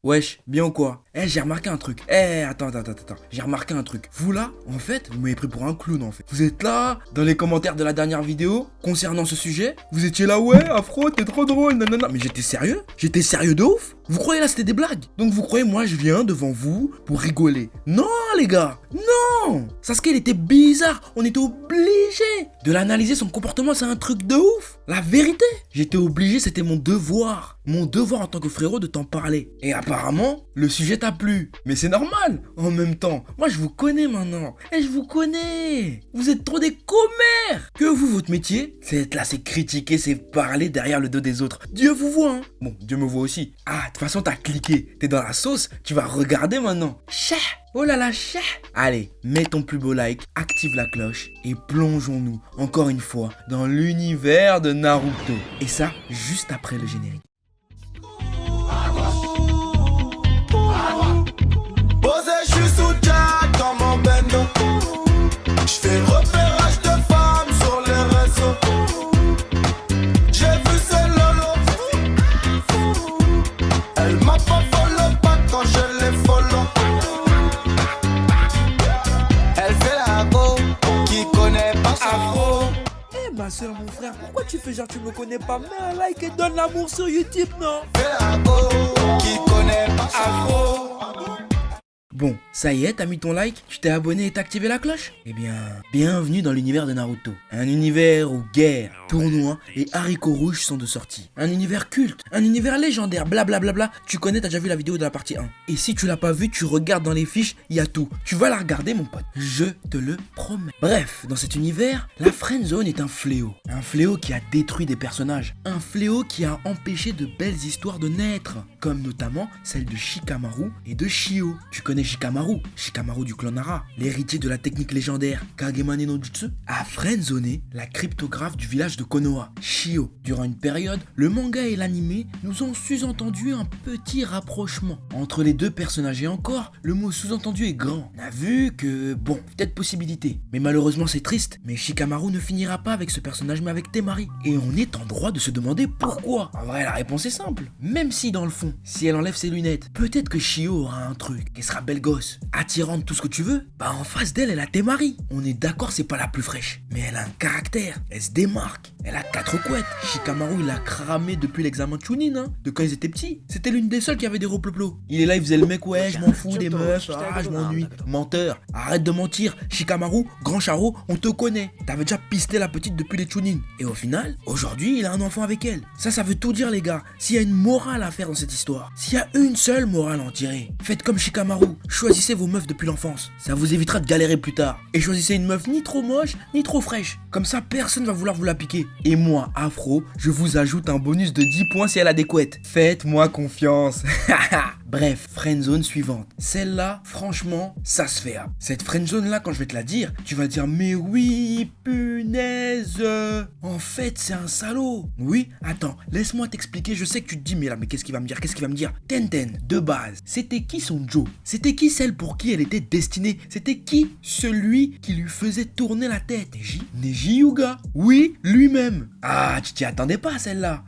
Wesh, bien ou quoi? J'ai remarqué un truc. Attends. J'ai remarqué un truc. Vous là, en fait, vous m'avez pris pour un clown en fait. Vous êtes là, dans les commentaires de la dernière vidéo, concernant ce sujet. Vous étiez là, ouais, Afro, t'es trop drôle, nanana. Mais j'étais sérieux? J'étais sérieux de ouf? Vous croyez là, c'était des blagues? Donc vous croyez, moi, je viens devant vous pour rigoler? Non, les gars, non! Sasuke, il était bizarre. On était obligé de l'analyser, son comportement, c'est un truc de ouf. La vérité, j'étais obligé, c'était mon devoir. Mon devoir en tant que frérot de t'en parler. Et apparemment, le sujet t'a plu. Mais c'est normal. En même temps, moi je vous connais maintenant. Je vous connais. Vous êtes trop des commères. Que vous, votre métier, c'est être là, c'est critiquer, c'est parler derrière le dos des autres. Dieu vous voit, hein. Bon, Dieu me voit aussi. Ah, de toute façon, t'as cliqué. T'es dans la sauce. Tu vas regarder maintenant. Chah. Oh là là, chah. Allez, mets ton plus beau like, active la cloche et plongeons-nous, encore une fois, dans l'univers de Naruto. Et ça, juste après le générique. Posé, je suis sous Jack dans mon bendo. Je fais repérage de femmes sur les réseaux. J'ai vu ce lolo. Elle m'a pas follow pas quand je l'ai follow. Elle fait la go qui connaît pas Afro. Ma soeur, mon frère, pourquoi tu fais genre tu me connais pas? Mets un like et donne l'amour sur YouTube, non? Fait la go qui connaît pas Afro. Bon, ça y est, t'as mis ton like, tu t'es abonné et t'as activé la cloche? Eh bien, bienvenue dans l'univers de Naruto. Un univers où guerre, tournois et haricots rouges sont de sortie. Un univers culte, un univers légendaire, blablabla. Tu connais, t'as déjà vu la vidéo de la partie 1. Et si tu l'as pas vu, tu regardes dans les fiches, il y a tout. Tu vas la regarder, mon pote. Je te le promets. Bref, dans cet univers, la friendzone est un fléau. Un fléau qui a détruit des personnages. Un fléau qui a empêché de belles histoires de naître. Comme notamment celle de Shikamaru et de Shio. Tu connais Shikamaru du clan Nara, l'héritier de la technique légendaire Kagemane no Jutsu, a friendzoné la cryptographe du village de Konoha, Shio. Durant une période, le manga et l'anime nous ont sous-entendu un petit rapprochement entre les deux personnages et encore, le mot sous-entendu est grand. On a vu que, bon, peut-être possibilité, mais malheureusement c'est triste, mais Shikamaru ne finira pas avec ce personnage mais avec Temari. Et on est en droit de se demander pourquoi. En vrai, la réponse est simple. Même si dans le fond, si elle enlève ses lunettes, peut-être que Shio aura un truc, qu'elle sera belle gosse, attirante, tout ce que tu veux, bah en face d'elle, elle a Temari. On est d'accord, c'est pas la plus fraîche, mais elle a un caractère, elle se démarque, elle a 4 couettes. Shikamaru, il a cramé depuis l'examen de Chunin, hein, de quand ils étaient petits. C'était l'une des seules qui avait des reploplos. Il est là, il faisait le mec, ouais, je m'en fous des meufs, je m'ennuie. Menteur, arrête de mentir. Shikamaru, grand charo, on te connaît. T'avais déjà pisté la petite depuis les Chunin. Et au final, aujourd'hui, il a un enfant avec elle. Ça veut tout dire, les gars. S'il y a une morale à faire dans cette histoire, s'il y a une seule morale à en tirer, faites comme Shikamaru. Choisissez vos meufs depuis l'enfance. Ça vous évitera de galérer plus tard. Et choisissez une meuf ni trop moche, ni trop fraîche. Comme ça, personne va vouloir vous la piquer. Et moi, Afro, je vous ajoute un bonus de 10 points si elle a des couettes. Faites-moi confiance. Bref, friendzone suivante. Celle-là, franchement, ça se fait. Hein. Cette friendzone-là, quand je vais te la dire, tu vas dire, mais oui, punaise. En fait, c'est un salaud. Oui, attends, laisse-moi t'expliquer. Je sais que tu te dis, mais là, mais qu'est-ce qu'il va me dire? Qu'est-ce qu'il va me dire? Tenten, de base, c'était qui son Joe? C'était qui celle pour qui elle était destinée? C'était qui celui qui lui faisait tourner la tête? Neji Hyuga. Oui, lui-même. Ah, tu t'y attendais pas, celle-là.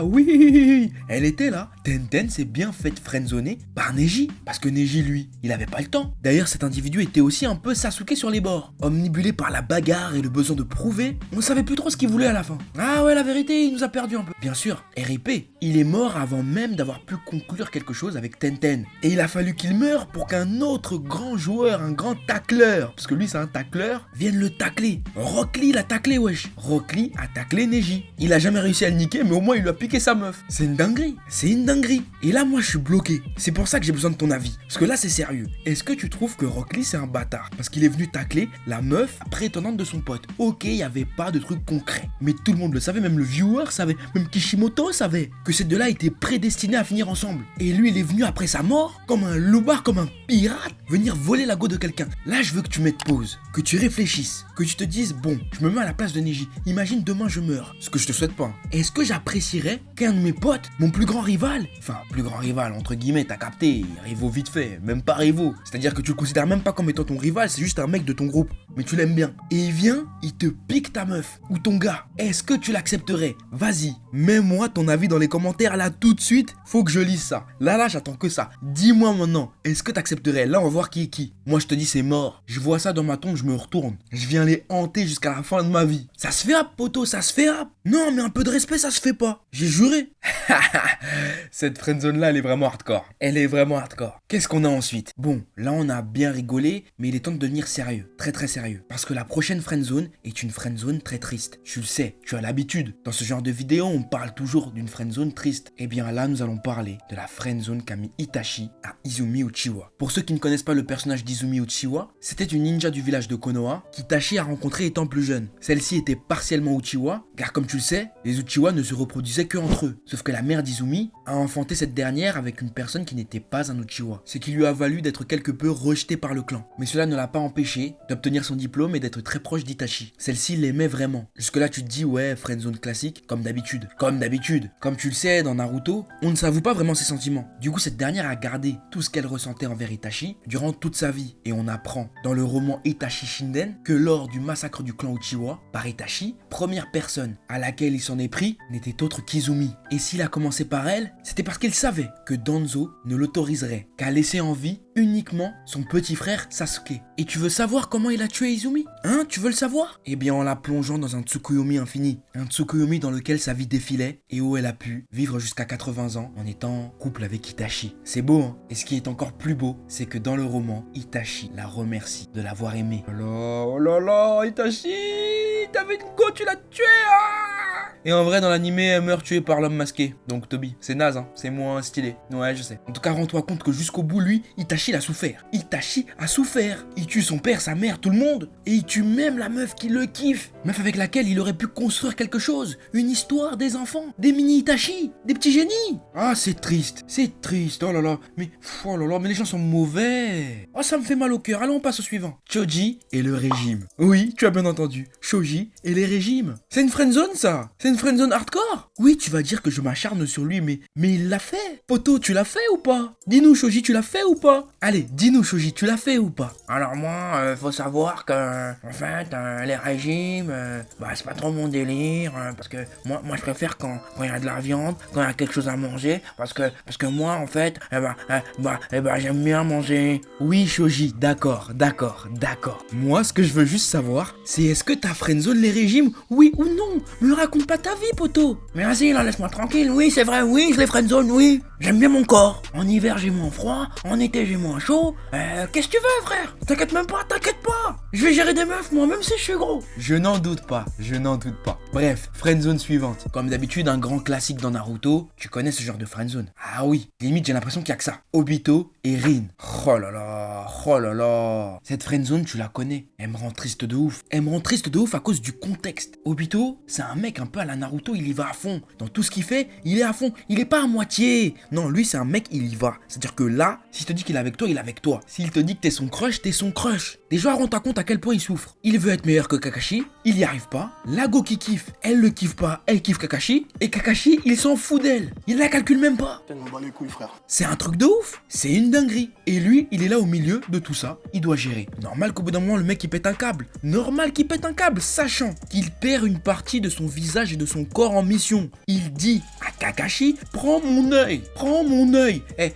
Oui. Elle était là. Tenten s'est bien fait friendzoner par Neji. Parce que Neji, lui, il avait pas le temps. D'ailleurs, cet individu était aussi un peu Sasuke sur les bords. Omnibulé par la bagarre et le besoin de prouver, on savait plus trop ce qu'il voulait à la fin. Ah ouais, la vérité, il nous a perdu un peu. Bien sûr, RIP, il est mort avant même d'avoir pu conclure quelque chose avec Tenten. Et il a fallu qu'il meure pour qu'un autre grand joueur, un grand tacleur, parce que lui c'est un tacleur, vienne le tacler. Rock Lee l'a taclé, wesh. Rock Lee a taclé Neji. Il a jamais réussi à le niquer, mais au moins il lui a piqué sa meuf. C'est une dinguerie. Et là, moi je suis bloqué. C'est pour ça que j'ai besoin de ton avis. Parce que là c'est sérieux. Est-ce que tu trouves que Rock Lee c'est un bâtard? Parce qu'il est venu tacler la meuf prétendante de son pote. Ok, il n'y avait pas de truc concret. Mais tout le monde le savait, même le viewer savait, même Kishimoto savait que ces deux-là étaient prédestinés à finir ensemble. Et lui il est venu après sa mort, comme un loupard, comme un pirate, venir voler la go de quelqu'un. Là, je veux que tu mettes pause, que tu réfléchisses, que tu te dises, bon, je me mets à la place de Neji. Imagine imagine demain je meurs, ce que je te souhaite pas. Est-ce que j'apprécierais qu'un de mes potes, mon plus grand rival, enfin plus grand rival entre guillemets, t'as capté, rivaux vite fait, même pas rivaux, c'est-à-dire que tu le considères même pas comme étant ton rival, c'est juste un mec de ton groupe, mais tu l'aimes bien. Et il vient, il te pique ta meuf ou ton gars. Est-ce que tu l'accepterais? Vas-y, mets-moi ton avis dans les commentaires là tout de suite. Faut que je lise ça. Là, j'attends que ça. Dis-moi maintenant, est-ce que t'accepterais? Là, on va voir qui est qui. Moi, je te dis, c'est mort. Je vois ça dans ma tombe, je me retourne. Je viens les hanter jusqu'à la fin de ma vie. Ça se fait hop, poto, ça se fait hop. Non, mais un peu de respect, ça se fait pas. J'ai juré. Cette friendzone là, elle est vraiment hardcore. Elle est vraiment hardcore. Qu'est-ce qu'on a ensuite? Bon, là, on a bien rigolé, mais il est temps de devenir sérieux. Très très sérieux. Parce que la prochaine friendzone est une friendzone très triste. Tu le sais, tu as l'habitude. Dans ce genre de vidéo, on parle toujours d'une friendzone triste. Eh bien là, nous allons parler de la friendzone qu'a mis Itachi à Izumi Uchiwa. Pour ceux qui ne connaissent pas le personnage d'Izumi Uchiwa, c'était une ninja du village de Konoha qu'Itachi a rencontré étant plus jeune. Celle-ci était partiellement Uchiwa, car comme tu le sais, les Uchiwa ne se reproduisaient que entre eux. Sauf que la mère d'Izumi a enfanté cette dernière avec une personne qui n'était pas un Uchiwa. Ce qui lui a valu d'être quelque peu rejetée par le clan. Mais cela ne l'a pas empêché d'obtenir son diplôme et d'être très proche d'Itachi. Celle-ci l'aimait vraiment. Jusque là tu te dis ouais, friendzone classique, comme d'habitude. Comme tu le sais, dans Naruto, on ne s'avoue pas vraiment ses sentiments. Du coup, cette dernière a gardé tout ce qu'elle ressentait envers Itachi durant toute sa vie. Et on apprend dans le roman Itachi Shinden que lors du massacre du clan Uchiwa par Itachi, première personne à laquelle il s'en est pris n'était autre qu'Izumi. Et s'il a commencé par elle, c'était parce qu'il savait que Danzo ne l'autoriserait qu'à laisser en vie uniquement son petit frère Sasuke. Et tu veux savoir comment il a tué Izumi? Hein, tu veux le savoir? Eh bien en la plongeant dans un Tsukuyomi infini. Un Tsukuyomi dans lequel sa vie défilait et où elle a pu vivre jusqu'à 80 ans en étant en couple avec Itachi. C'est beau, hein? Et ce qui est encore plus beau, c'est que dans le roman, Itachi la remercie de l'avoir aimé. Oh là là, Itachi, t'avais une go, tu l'as tué, ah! Et en vrai, dans l'animé, elle meurt tuée par l'homme masqué. Donc Toby, c'est naze, hein? C'est moins stylé. Ouais, je sais. En tout cas, rends-toi compte que jusqu'au bout, lui, Itachi l'a souffert. Itachi a souffert. Il tue son père, sa mère, tout le monde. Et il tue même la meuf qui le kiffe. Meuf avec laquelle il aurait pu construire quelque chose. Une histoire, des enfants, des mini Itachi, des petits génies. Ah, c'est triste. C'est triste. Oh là là. Oh là là, mais les gens sont mauvais. Oh, ça me fait mal au cœur. Allons, on passe au suivant. Choji et le régime. Oui, tu as bien entendu. Choji et les régimes. C'est une friendzone, ça. C'est une friendzone hardcore. Oui, tu vas dire que je m'acharne sur lui, mais il l'a fait. Poto, tu l'as fait ou pas? Dis-nous, Choji, tu l'as fait ou pas? Allez, dis-nous, Choji, tu l'as fait ou pas? Alors moi, faut savoir que, en fait, les régimes, c'est pas trop mon délire, parce que moi je préfère quand il y a de la viande, quand il y a quelque chose à manger, parce que moi, en fait, j'aime bien manger. Oui, Choji, d'accord. Moi, ce que je veux juste savoir, c'est est-ce que t'as friendzone les régimes, oui ou non? Me raconte pas ta vie, poto. Mais vas-y, là, laisse-moi tranquille, oui, c'est vrai, oui, je les friendzone, oui. J'aime bien mon corps. En hiver, j'ai moins froid, en été, j'ai moins chaud. Qu'est-ce que tu veux, frère? T'inquiète même pas, t'inquiète pas. Je vais gérer des meufs, moi, même si je suis gros. Je n'en doute pas. Bref, friendzone suivante. Comme d'habitude, un grand classique dans Naruto, tu connais ce genre de friendzone. Ah oui, limite j'ai l'impression qu'il y a que ça. Obito et Rin. Oh là là. Cette friendzone, tu la connais. Elle me rend triste de ouf. À cause du contexte. Obito, c'est un mec un peu à la Naruto, il y va à fond. Dans tout ce qu'il fait, il est à fond. Il est pas à moitié. Non, lui c'est un mec, il y va. C'est-à-dire que là, s'il te dit qu'il est avec toi, il est avec toi. S'il te dit que t'es son crush, t'es son crush. Déjà, rends-toi compte à quel point il souffre. Il veut être meilleur que Kakashi, il y arrive pas. La Go qui kiffe, elle le kiffe pas, elle kiffe Kakashi. Et Kakashi, il s'en fout d'elle. Il la calcule même pas. Les couilles, frère. C'est un truc de ouf. C'est une dinguerie. Et lui, il est là au milieu de tout ça. Il doit gérer. Normal qu'au bout d'un moment, le mec il pète un câble. Sachant qu'il perd une partie de son visage et de son corps en mission. Il dit à Kakashi, prends mon œil.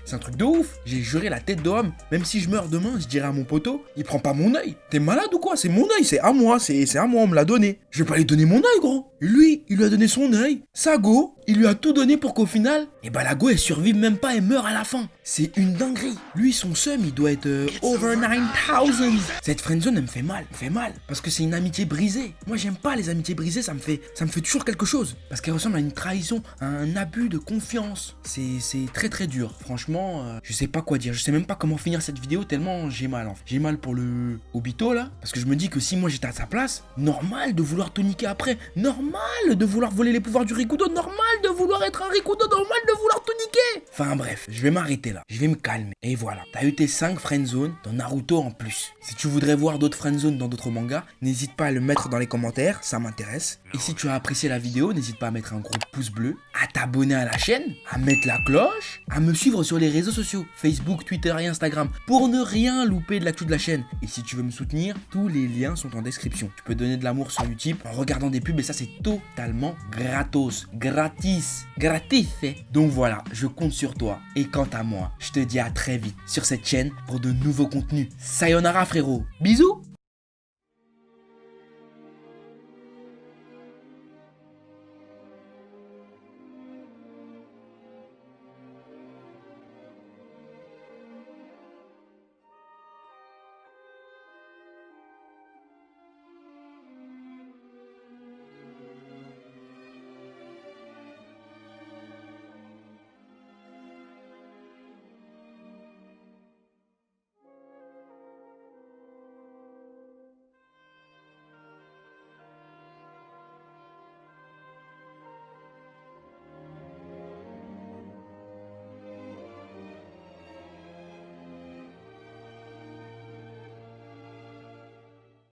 C'est un truc de ouf. J'ai juré la tête d'homme. Même si je meurs demain, je dirai à mon poteau, il prend pas mon œil. T'es malade ou quoi? C'est mon œil, c'est à moi, on me l'a donné. Je vais pas lui donner mon œil, gros. Lui, il lui a donné son œil. Sa Go, il lui a tout donné pour qu'au final, la Go, elle survive même pas, elle meurt à la fin. C'est une dinguerie. Lui, son seum, il doit être over 9000. Cette friendzone, elle me fait mal. Parce que c'est une amitié brisée. Moi, j'aime pas les amitiés brisées, ça me fait toujours quelque chose. Parce qu'elle ressemble à une trahison, à un un abus de confiance. C'est très très dur. Franchement, je sais pas quoi dire. Je sais même pas comment finir cette vidéo tellement j'ai mal. En fait. J'ai mal pour le Obito là. Parce que je me dis que si moi j'étais à sa place, normal de vouloir tout niquer après. Normal de vouloir voler les pouvoirs du Rikudo. Normal de vouloir être un Rikudo. Normal de vouloir tout niquer. Enfin bref, je vais m'arrêter là. Je vais me calmer. Et voilà. T'as eu tes 5 friendzone dans Naruto en plus. Si tu voudrais voir d'autres friendzone dans d'autres mangas, n'hésite pas à le mettre dans les commentaires. Ça m'intéresse. Et si tu as apprécié la vidéo, n'hésite pas à mettre un gros pouce bleu, à t'abonner à la chaîne, à mettre la cloche, à me suivre sur les réseaux sociaux, Facebook, Twitter et Instagram, pour ne rien louper de l'actu de la chaîne. Et si tu veux me soutenir, tous les liens sont en description. Tu peux donner de l'amour sur YouTube en regardant des pubs et ça c'est totalement gratos, gratis. Donc voilà, je compte sur toi. Et quant à moi, je te dis à très vite sur cette chaîne pour de nouveaux contenus. Sayonara frérot, bisous.